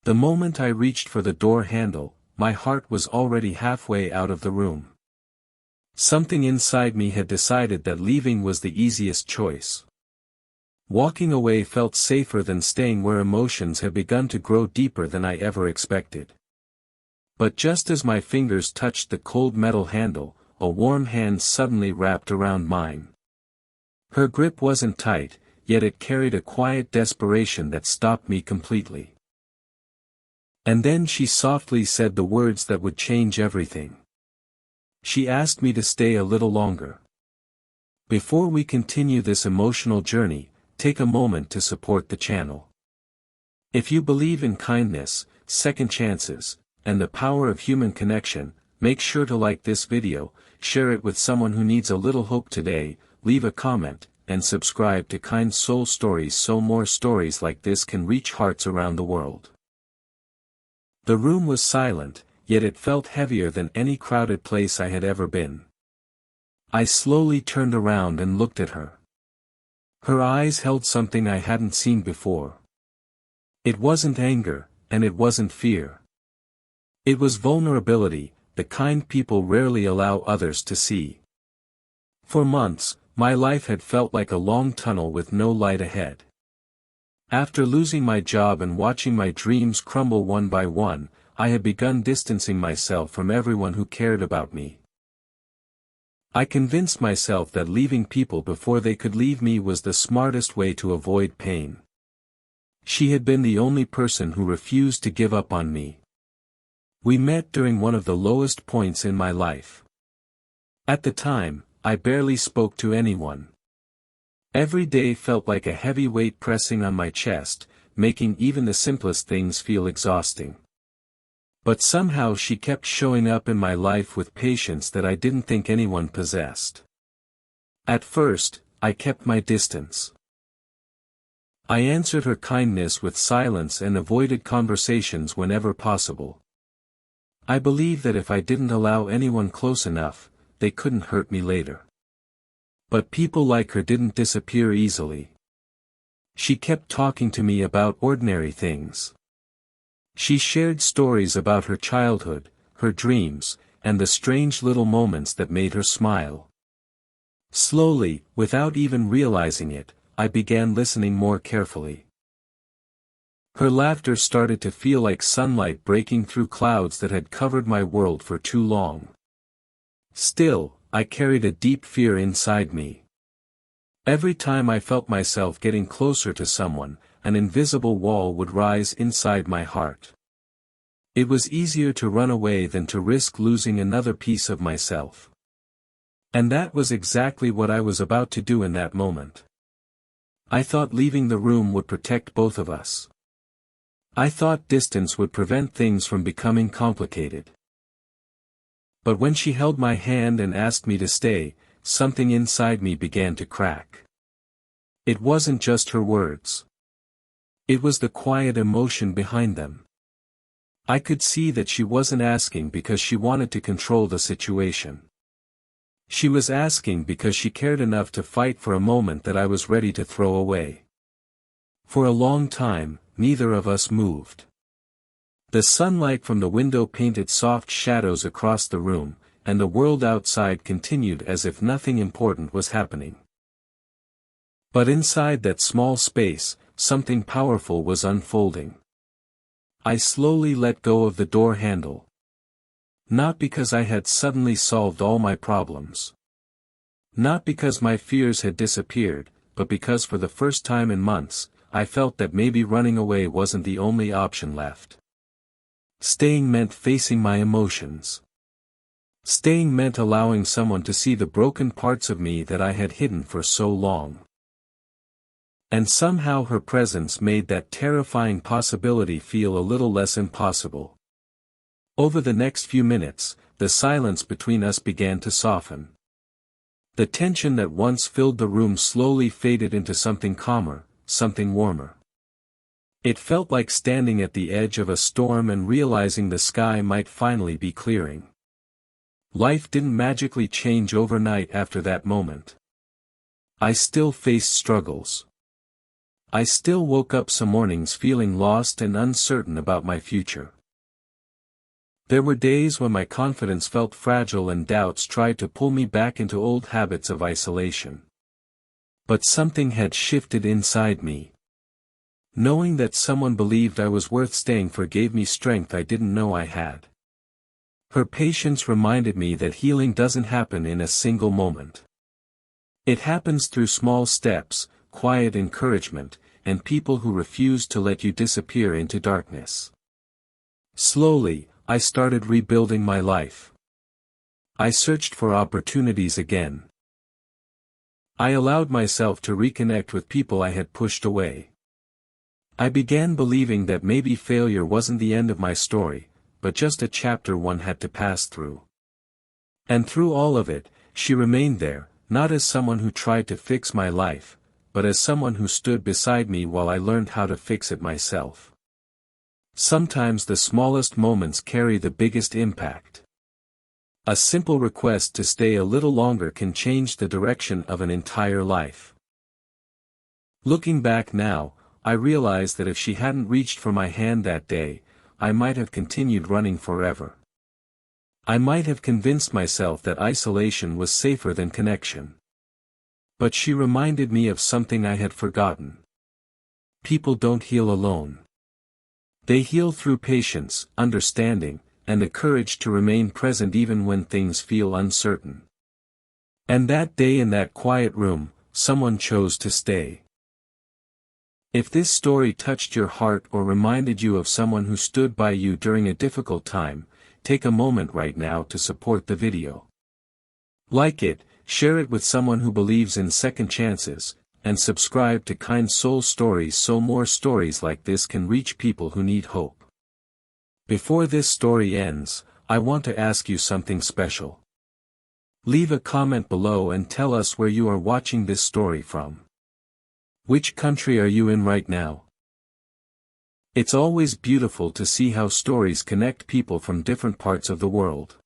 The moment I reached for the door handle, my heart was already halfway out of the room. Something inside me had decided that leaving was the easiest choice. Walking away felt safer than staying where emotions had begun to grow deeper than I ever expected. But just as my fingers touched the cold metal handle, a warm hand suddenly wrapped around mine. Her grip wasn't tight, yet it carried a quiet desperation that stopped me completely. And then she softly said the words that would change everything. She asked me to stay a little longer. Before we continue this emotional journey, take a moment to support the channel. If you believe in kindness, second chances, and the power of human connection, make sure to like this video, share it with someone who needs a little hope today, leave a comment, and subscribe to Kind Soul Stories so more stories like this can reach hearts around the world. The room was silent, yet it felt heavier than any crowded place I had ever been. I slowly turned around and looked at her. Her eyes held something I hadn't seen before. It wasn't anger, and it wasn't fear. It was vulnerability, the kind people rarely allow others to see. For months, my life had felt like a long tunnel with no light ahead. After losing my job and watching my dreams crumble one by one, I had begun distancing myself from everyone who cared about me. I convinced myself that leaving people before they could leave me was the smartest way to avoid pain. She had been the only person who refused to give up on me. We met during one of the lowest points in my life. At the time, I barely spoke to anyone. Every day felt like a heavy weight pressing on my chest, making even the simplest things feel exhausting. But somehow she kept showing up in my life with patience that I didn't think anyone possessed. At first, I kept my distance. I answered her kindness with silence and avoided conversations whenever possible. I believed that if I didn't allow anyone close enough, they couldn't hurt me later. But people like her didn't disappear easily. She kept talking to me about ordinary things. She shared stories about her childhood, her dreams, and the strange little moments that made her smile. Slowly, without even realizing it, I began listening more carefully. Her laughter started to feel like sunlight breaking through clouds that had covered my world for too long. Still, I carried a deep fear inside me. Every time I felt myself getting closer to someone, an invisible wall would rise inside my heart. It was easier to run away than to risk losing another piece of myself. And that was exactly what I was about to do in that moment. I thought leaving the room would protect both of us. I thought distance would prevent things from becoming complicated. But when she held my hand and asked me to stay, something inside me began to crack. It wasn't just her words. It was the quiet emotion behind them. I could see that she wasn't asking because she wanted to control the situation. She was asking because she cared enough to fight for a moment that I was ready to throw away. For a long time, neither of us moved. The sunlight from the window painted soft shadows across the room, and the world outside continued as if nothing important was happening. But inside that small space, something powerful was unfolding. I slowly let go of the door handle. Not because I had suddenly solved all my problems. Not because my fears had disappeared, but because for the first time in months, I felt that maybe running away wasn't the only option left. Staying meant facing my emotions. Staying meant allowing someone to see the broken parts of me that I had hidden for so long. And somehow her presence made that terrifying possibility feel a little less impossible. Over the next few minutes, the silence between us began to soften. The tension that once filled the room slowly faded into something calmer, something warmer. It felt like standing at the edge of a storm and realizing the sky might finally be clearing. Life didn't magically change overnight after that moment. I still faced struggles. I still woke up some mornings feeling lost and uncertain about my future. There were days when my confidence felt fragile and doubts tried to pull me back into old habits of isolation. But something had shifted inside me. Knowing that someone believed I was worth staying for gave me strength I didn't know I had. Her patience reminded me that healing doesn't happen in a single moment. It happens through small steps, quiet encouragement, and people who refuse to let you disappear into darkness. Slowly, I started rebuilding my life. I searched for opportunities again. I allowed myself to reconnect with people I had pushed away. I began believing that maybe failure wasn't the end of my story, but just a chapter one had to pass through. And through all of it, she remained there, not as someone who tried to fix my life, but as someone who stood beside me while I learned how to fix it myself. Sometimes the smallest moments carry the biggest impact. A simple request to stay a little longer can change the direction of an entire life. Looking back now, I realize that if she hadn't reached for my hand that day, I might have continued running forever. I might have convinced myself that isolation was safer than connection. But she reminded me of something I had forgotten. People don't heal alone. They heal through patience, understanding, and the courage to remain present even when things feel uncertain. And that day in that quiet room, someone chose to stay. If this story touched your heart or reminded you of someone who stood by you during a difficult time, take a moment right now to support the video. Like it, share it with someone who believes in second chances, and subscribe to Kind Soul Stories so more stories like this can reach people who need hope. Before this story ends, I want to ask you something special. Leave a comment below and tell us where you are watching this story from. Which country are you in right now? It's always beautiful to see how stories connect people from different parts of the world.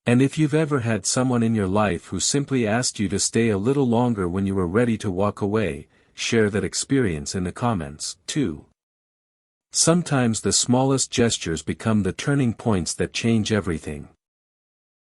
And if you've ever had someone in your life who simply asked you to stay a little longer when you were ready to walk away, share that experience in the comments, too. Sometimes the smallest gestures become the turning points that change everything.